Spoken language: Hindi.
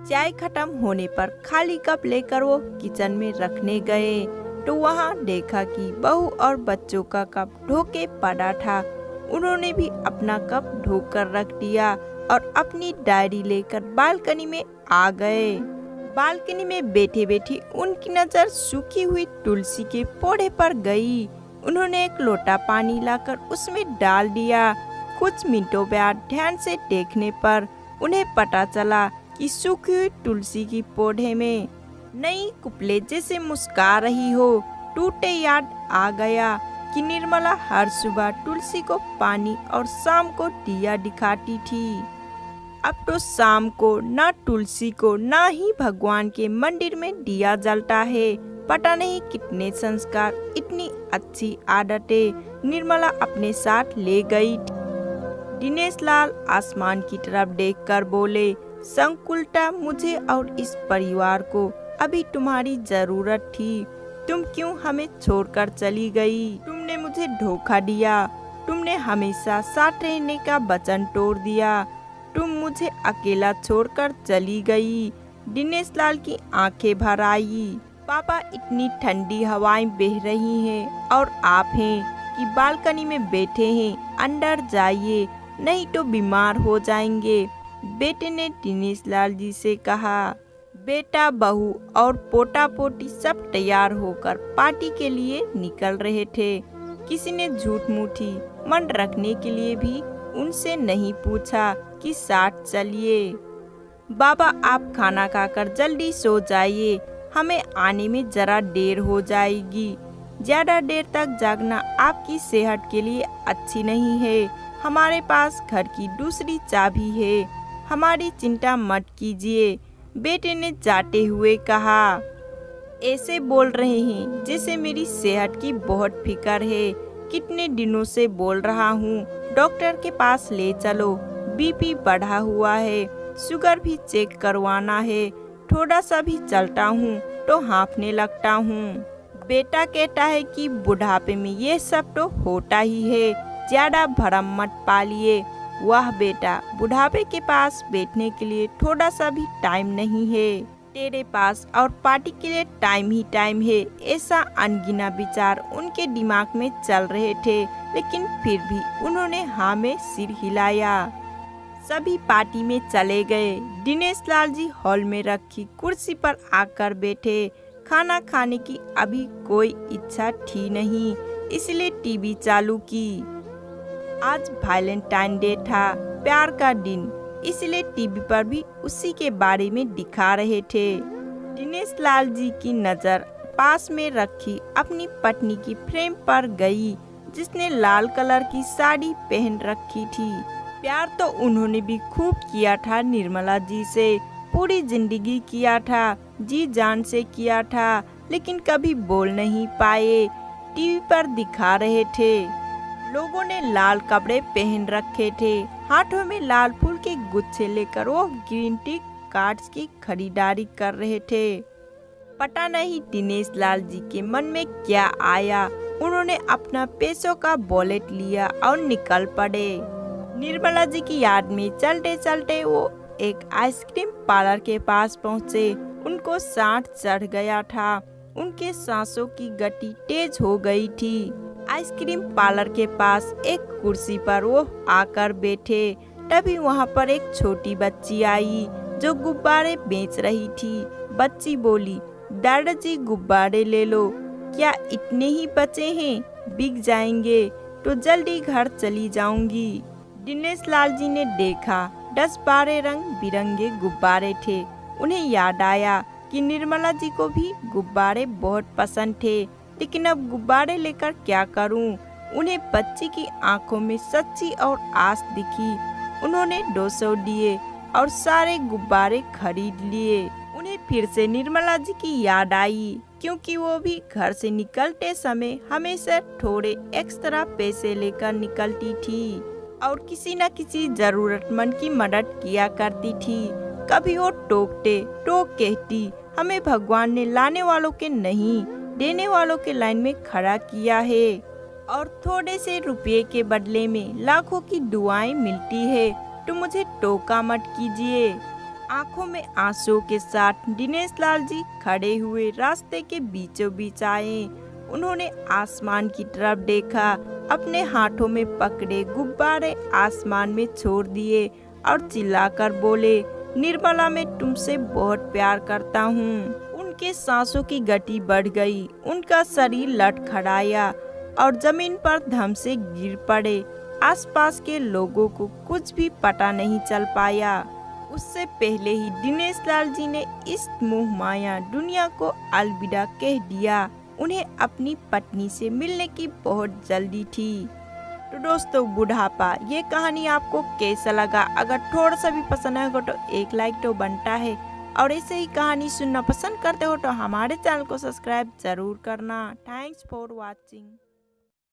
चाय खत्म होने पर खाली कप लेकर वो किचन में रखने गए तो वहाँ देखा कि बहू और बच्चों का कप ढोके पड़ा था। उन्होंने भी अपना कप ढोकर रख दिया और अपनी डायरी लेकर बालकनी में आ गए। बालकनी में बैठे बैठे उनकी नजर सूखी हुई तुलसी के पौधे पर गई। उन्होंने एक लोटा पानी लाकर उसमें डाल दिया। कुछ मिनटों बाद ध्यान से देखने पर उन्हें पता चला कि सूखी हुई तुलसी की पौधे में नई कुपले जैसे मुस्कुरा रही हो। टूटे याद आ गया कि निर्मला हर सुबह तुलसी को पानी और शाम को दिया दिखाती थी। अब तो शाम को ना तुलसी को ना ही भगवान के मंदिर में दिया जलता है। पता नहीं कितने संस्कार, इतनी अच्छी आदतें निर्मला अपने साथ ले गई थी। दिनेश लाल आसमान की तरफ देखकर बोले, संकुलता, मुझे और इस परिवार को अभी तुम्हारी जरूरत थी। तुम क्यों हमें छोड़कर चली गई? तुमने मुझे धोखा दिया। तुमने हमेशा साथ रहने का वचन तोड़ दिया। तुम मुझे अकेला छोड़कर चली गई। दिनेश लाल की आंखें भर आई। पापा, इतनी ठंडी हवाएं बह रही हैं और आप हैं कि बालकनी में बैठे हैं। अंदर जाइए, नहीं तो बीमार हो जाएंगे। बेटे ने दिनेश लाल जी से कहा। बेटा, बहू और पोता पोती सब तैयार होकर पार्टी के लिए निकल रहे थे। किसी ने झूठ मूठी मन रखने के लिए भी उनसे नहीं पूछा कि साथ चलिए। बाबा, आप खाना खाकर जल्दी सो जाइए, हमें आने में जरा देर हो जाएगी। ज्यादा देर तक जागना आपकी सेहत के लिए अच्छी नहीं है। हमारे पास घर की दूसरी चाबी है, हमारी चिंता मत कीजिए, बेटे ने जाते हुए कहा। ऐसे बोल रहे हैं जैसे मेरी सेहत की बहुत फिक्र है। कितने दिनों से बोल रहा हूँ, डॉक्टर के पास ले चलो। बीपी बढ़ा हुआ है, शुगर भी चेक करवाना है। थोड़ा सा भी चलता हूँ तो हाँफने लगता हूँ। बेटा कहता है कि बुढ़ापे में ये सब तो होता ही है, ज्यादा भरम मत पालिए। वाह बेटा, बुढ़ापे के पास बैठने के लिए थोड़ा सा भी टाइम नहीं है तेरे पास, और पार्टी के लिए टाइम ही टाइम है। ऐसा अनगिना विचार उनके दिमाग में चल रहे थे, लेकिन फिर भी उन्होंने हाँ में सिर हिलाया। सभी पार्टी में चले गए। दिनेश लाल जी हॉल में रखी कुर्सी पर आकर बैठे। खाना खाने की अभी कोई इच्छा थी नहीं, इसलिए टीवी चालू की। आज वैलेंटाइन डे था, प्यार का दिन, इसलिए टीवी पर भी उसी के बारे में दिखा रहे थे। दिनेश लाल जी की नजर पास में रखी अपनी पत्नी की फ्रेम पर गई, जिसने लाल कलर की साड़ी पहन रखी थी। प्यार तो उन्होंने भी खूब किया था निर्मला जी से, पूरी जिंदगी किया था, जी जान से किया था, लेकिन कभी बोल नहीं पाए। टीवी पर दिखा रहे थे। लोगों ने लाल कपड़े पहन रखे थे, हाथों में लाल फूल के गुच्छे लेकर वो ग्रीन टी कार्ड्स की खरीदारी कर रहे थे। पता नहीं दिनेश लाल जी के मन में क्या आया, उन्होंने अपना पैसों का वॉलेट लिया और निकल पड़े। निर्मला जी की याद में चलते चलते वो एक आइसक्रीम पार्लर के पास पहुँचे। उनको सांस चढ़ गया था, उनके सांसों की गति तेज हो गई थी। आइसक्रीम पार्लर के पास एक कुर्सी पर वो आकर बैठे। तभी वहाँ पर एक छोटी बच्ची आई जो गुब्बारे बेच रही थी। बच्ची बोली, दादाजी गुब्बारे ले लो। क्या इतने ही बचे हैं? बिक जाएंगे तो जल्दी घर चली जाऊंगी। दिनेश लाल जी ने देखा 10-12 रंग बिरंगे गुब्बारे थे। उन्हें याद आया कि निर्मला जी को भी गुब्बारे बहुत पसंद थे, लेकिन अब गुब्बारे लेकर क्या करूं? उन्हें बच्ची की आंखों में सच्ची और आस दिखी। उन्होंने 200 दिए और सारे गुब्बारे खरीद लिए। उन्हें फिर से निर्मला जी की याद आई, क्योंकि वो भी घर से निकलते समय हमेशा थोड़े एक्स्ट्रा पैसे लेकर निकलती थी और किसी न किसी जरूरतमंद की मदद किया करती थी। कभी वो टोक कहती, हमें भगवान ने लाने वालों के नहीं, देने वालों के लाइन में खड़ा किया है, और थोड़े से रुपये के बदले में लाखों की दुआएं मिलती है, तो मुझे टोका मत कीजिए। आंखों में आंसू के साथ दिनेश लाल जी खड़े हुए रास्ते के बीचों बीच आए। उन्होंने आसमान की तरफ देखा, अपने हाथों में पकड़े गुब्बारे आसमान में छोड़ दिए और चिल्लाकर बोले, निर्मला मैं तुमसे बहुत प्यार करता हूँ। उनके सांसों की गति बढ़ गई, उनका शरीर लड़खड़ाया और जमीन पर धम से गिर पड़े। आसपास के लोगों को कुछ भी पता नहीं चल पाया। उससे पहले ही दिनेश लाल जी ने इस मोह माया दुनिया को अलविदा कह दिया। उन्हें अपनी पत्नी से मिलने की बहुत जल्दी थी। तो दोस्तों, बुढ़ापा ये कहानी आपको कैसा लगा? अगर थोड़ा सा भी पसंद आएगा तो एक लाइक तो बनता है, और ऐसे ही कहानी सुनना पसंद करते हो तो हमारे चैनल को सब्सक्राइब जरूर करना। Thanks for watching.